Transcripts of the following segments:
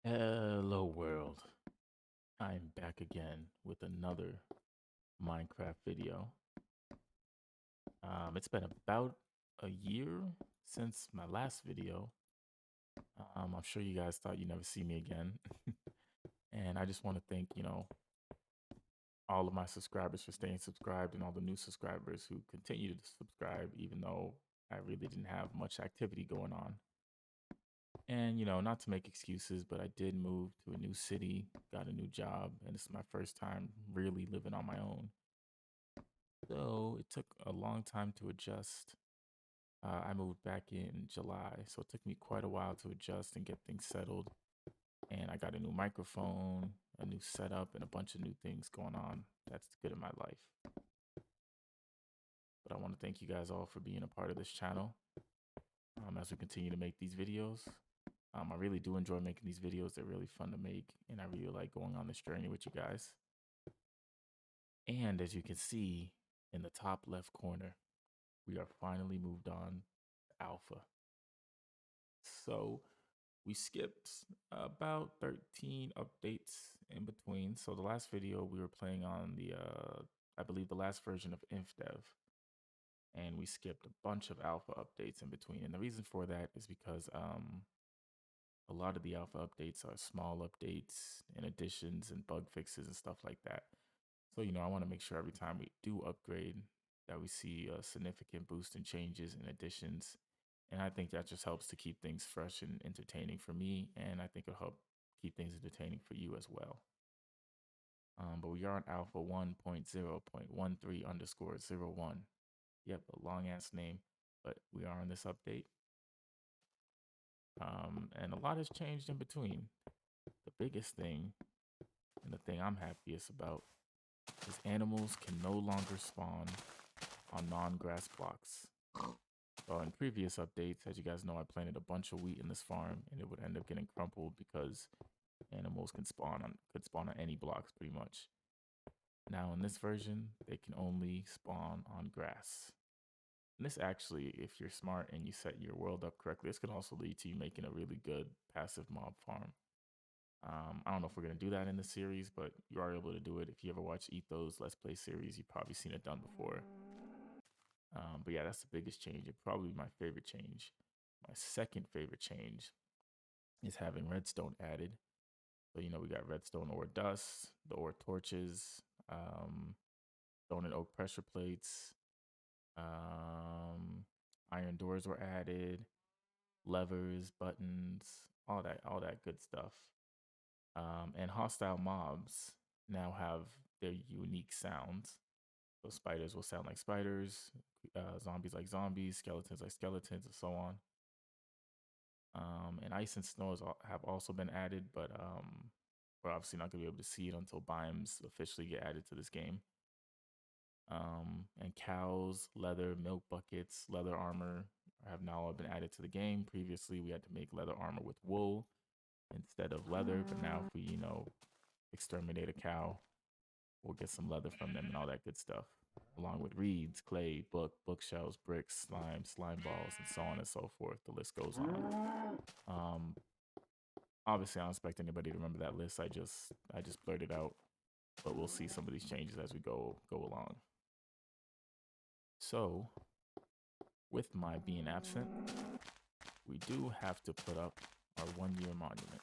Hello world. I'm back again with another Minecraft video. It's been about a year since my last video. I'm sure you guys thought you'd never see me again. And I just want to thank, all of my subscribers for staying subscribed and all the new subscribers who continue to subscribe even though I really didn't have much activity going on. And, not to make excuses, but I did move to a new city, got a new job, and this is my first time really living on my own. So it took a long time to adjust. I moved back in July, so it took me quite a while to adjust and get things settled. And I got a new microphone, a new setup, and a bunch of new things going on. That's good in my life. But I want to thank you guys all for being a part of this channel as we continue to make these videos. I really do enjoy making these videos. They're really fun to make, and I really like going on this journey with you guys. And as you can see in the top left corner, we are finally moved on to Alpha. So we skipped about 13 updates in between. So the last video we were playing on I believe the last version of Infdev, and we skipped a bunch of alpha updates in between. And the reason for that is because a lot of the alpha updates are small updates and additions and bug fixes and stuff like that. So, I want to make sure every time we do upgrade that we see a significant boost in changes and additions. And I think that just helps to keep things fresh and entertaining for me. And I think it'll help keep things entertaining for you as well. But we are on alpha 1.0.13 underscore 01. Yep, a long ass name, but we are on this update. And a lot has changed in between. The biggest thing, and the thing I'm happiest about, is animals can no longer spawn on non-grass blocks. So in previous updates, as you guys know, I planted a bunch of wheat in this farm, and it would end up getting crumpled because animals could spawn on any blocks pretty much. Now in this version, they can only spawn on grass. And this actually, if you're smart and you set your world up correctly, this could also lead to you making a really good passive mob farm. I don't know if we're going to do that in the series, but you are able to do it. If you ever watch Ethos Let's Play series, you've probably seen it done before. But yeah, that's the biggest change. It probably my favorite change. My second favorite change is having redstone added. So, we got redstone ore dust, the ore torches, stone and oak pressure plates, iron doors were added, levers, buttons, all that good stuff. And hostile mobs now have their unique sounds. So spiders will sound like spiders, zombies like zombies, skeletons like skeletons, and so on. And ice and snow have also been added, but we're obviously not going to be able to see it until biomes officially get added to this game. And cows, leather, milk buckets, leather armor have now all been added to the game. Previously, we had to make leather armor with wool instead of leather, but now if we, exterminate a cow, we'll get some leather from them and all that good stuff, along with reeds, clay, bookshelves, bricks, slime balls, and so on and so forth. The list goes on. Obviously, I don't expect anybody to remember that list. I just blurted out, but we'll see some of these changes as we go along. So, with my being absent, we do have to put up our 1-year monument.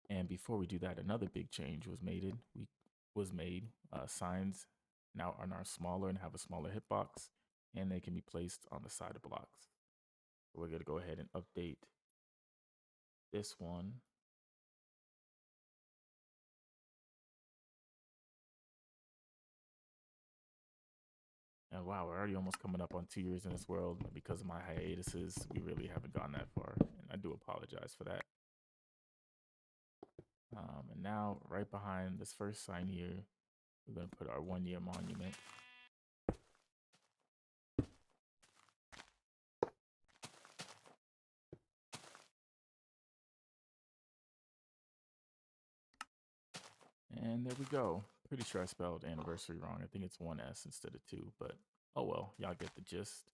And before we do that, another big change was made. Signs now are smaller and have a smaller hitbox, and they can be placed on the side of blocks. So we're gonna go ahead and update this one. And wow, we're already almost coming up on 2 years in this world. Because of my hiatuses, we really haven't gone that far, and I do apologize for that. And now, right behind this first sign here, we're gonna put our 1-year monument. And there we go. Pretty sure I spelled anniversary wrong. I think it's 1S instead of 2, but oh well, y'all get the gist.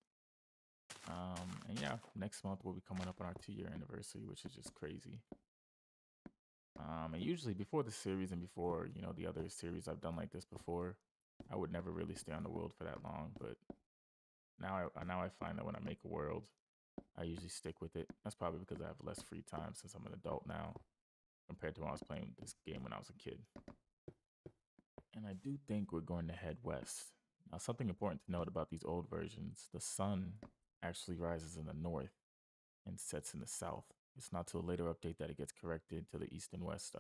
And yeah, next month we'll be coming up on our 2-year anniversary, which is just crazy. And usually before the series and before, you know, the other series I've done like this before, I would never really stay on the world for that long. But now I find that when I make a world, I usually stick with it. That's probably because I have less free time since I'm an adult now compared to when I was playing this game when I was a kid. And I do think we're going to head west. Now, something important to note about these old versions, the sun actually rises in the north and sets in the south. It's not till a later update that it gets corrected to the east and west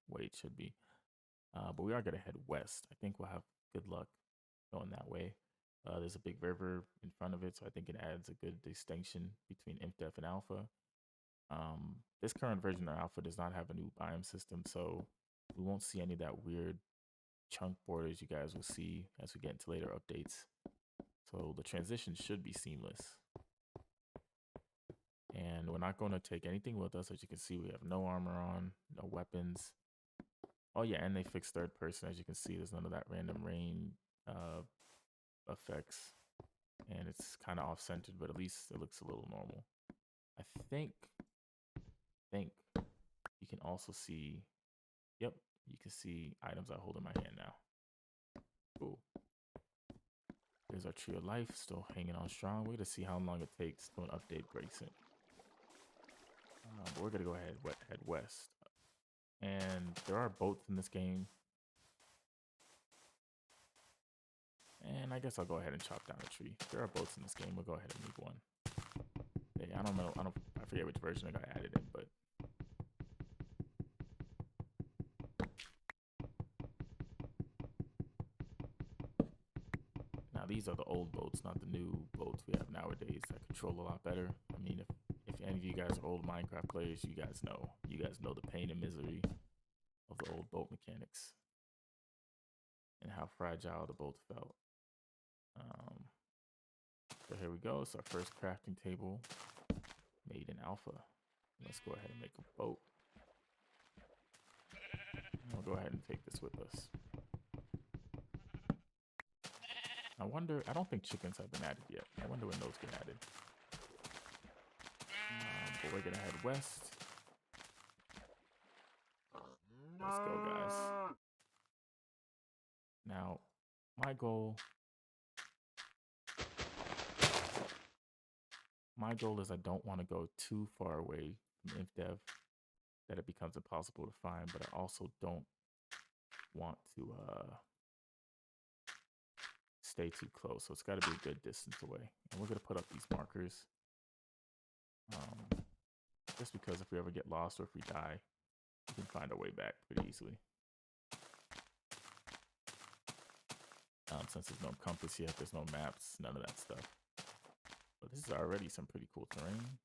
way it should be. But we are going to head west. I think we'll have good luck going that way. There's a big river in front of it, so I think it adds a good distinction between Infdev and Alpha. This current version of Alpha does not have a new biome system, so we won't see any of that weird chunk borders you guys will see as we get into later updates. So the transition should be seamless. And we're not going to take anything with us. As you can see, we have no armor on, no weapons. Oh yeah, and they fixed third person. As you can see, there's none of that random rain effects. And it's kind of off-centered, but at least it looks a little normal. I think you can also see, yep, you can see items I hold in my hand now. Cool. There's our tree of life still hanging on strong. We're gonna see how long it takes till an update breaks it. But we're gonna go ahead head west. And there are boats in this game. And I guess I'll go ahead and chop down a tree. There are boats in this game. We'll go ahead and leave one. Hey, I don't know. I forget which version I got added in, but now these are the old boats, not the new boats we have nowadays that control a lot better. I mean, if any of you guys are old Minecraft players, you guys know the pain and misery of the old boat mechanics and how fragile the boat felt. So here we go. It's our first crafting table made in alpha. Let's go ahead and make a boat. We'll go ahead and take this with us. I don't think chickens have been added yet. I wonder when those get added. But we're gonna head west. Let's go, guys. Now, my goal is I don't want to go too far away from Infdev that it becomes impossible to find, but I also don't want to stay too close. So it's got to be a good distance away. And we're going to put up these markers just because if we ever get lost or if we die, we can find our way back pretty easily. Since there's no compass yet, there's no maps, none of that stuff. But this is already some pretty cool terrain.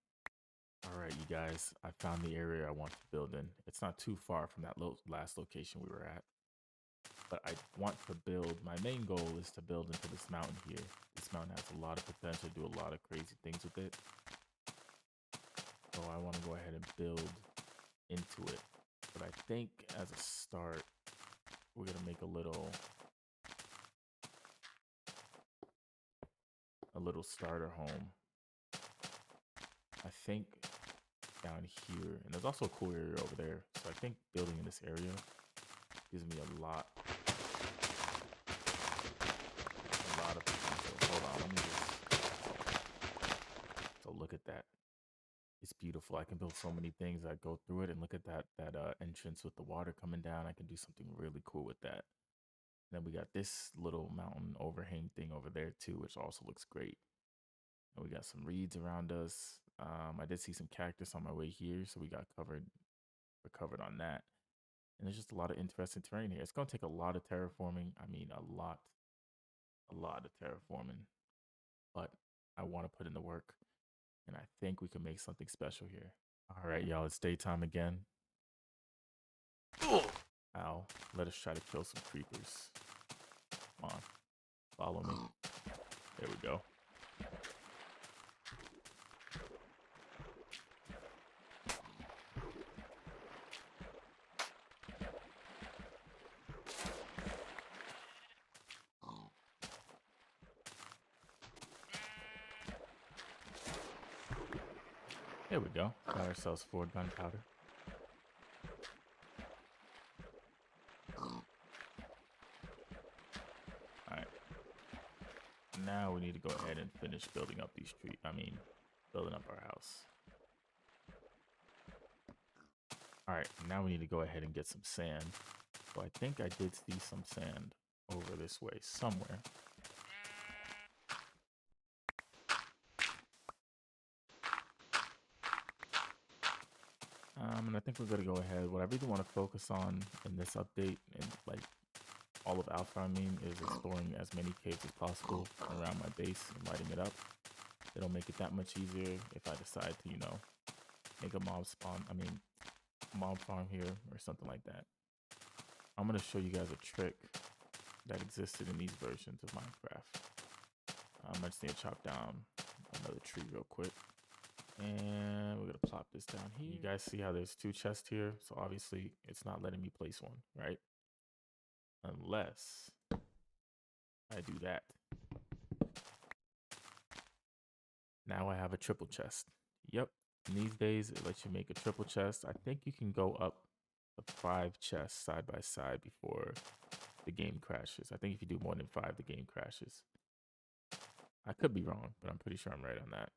All right, you guys, I found the area I want to build in. It's not too far from that last location we were at. But I want to build, my main goal is to build into this mountain here. This mountain has a lot of potential to do a lot of crazy things with it. So I want to go ahead and build into it. But I think as a start, we're going to make a little starter home. I think down here, and there's also a cool area over there. So I think building in this area gives me a lot of potential. Hold on, let me just, so look at that. It's beautiful. I can build so many things. I go through it and look at that entrance with the water coming down. I can do something really cool with that. And then we got this little mountain overhang thing over there too, which also looks great. And we got some reeds around us. I did see some cactus on my way here, so we're covered on that. And there's just a lot of interesting terrain here. It's gonna take a lot of terraforming. I mean, a lot of terraforming, but I want to put in the work, and I think we can make something special here. All right, y'all, it's daytime again. Ow, let us try to kill some creepers. Come on, follow me. There we go. There we go. Got ourselves 4 gunpowder. Now we need to go ahead and finish building up these trees. Building up our house. All right, now we need to go ahead and get some sand. So I think I did see some sand over this way somewhere. And I think we're gonna go ahead. What I really want to focus on in this update, and like all of Alpha, is exploring as many caves as possible around my base and lighting it up. It'll make it that much easier if I decide to, make a mob farm here or something like that. I'm gonna show you guys a trick that existed in these versions of Minecraft. I just need to chop down another tree real quick. And we're gonna plop this down here. You guys see how there's 2 chests here? So obviously it's not letting me place one, right? Unless I do that. Now I have a triple chest. Yep. In these days, it lets you make a triple chest. I think you can go up to 5 chests side by side before the game crashes. I think if you do more than 5, the game crashes. I could be wrong, but I'm pretty sure I'm right on that.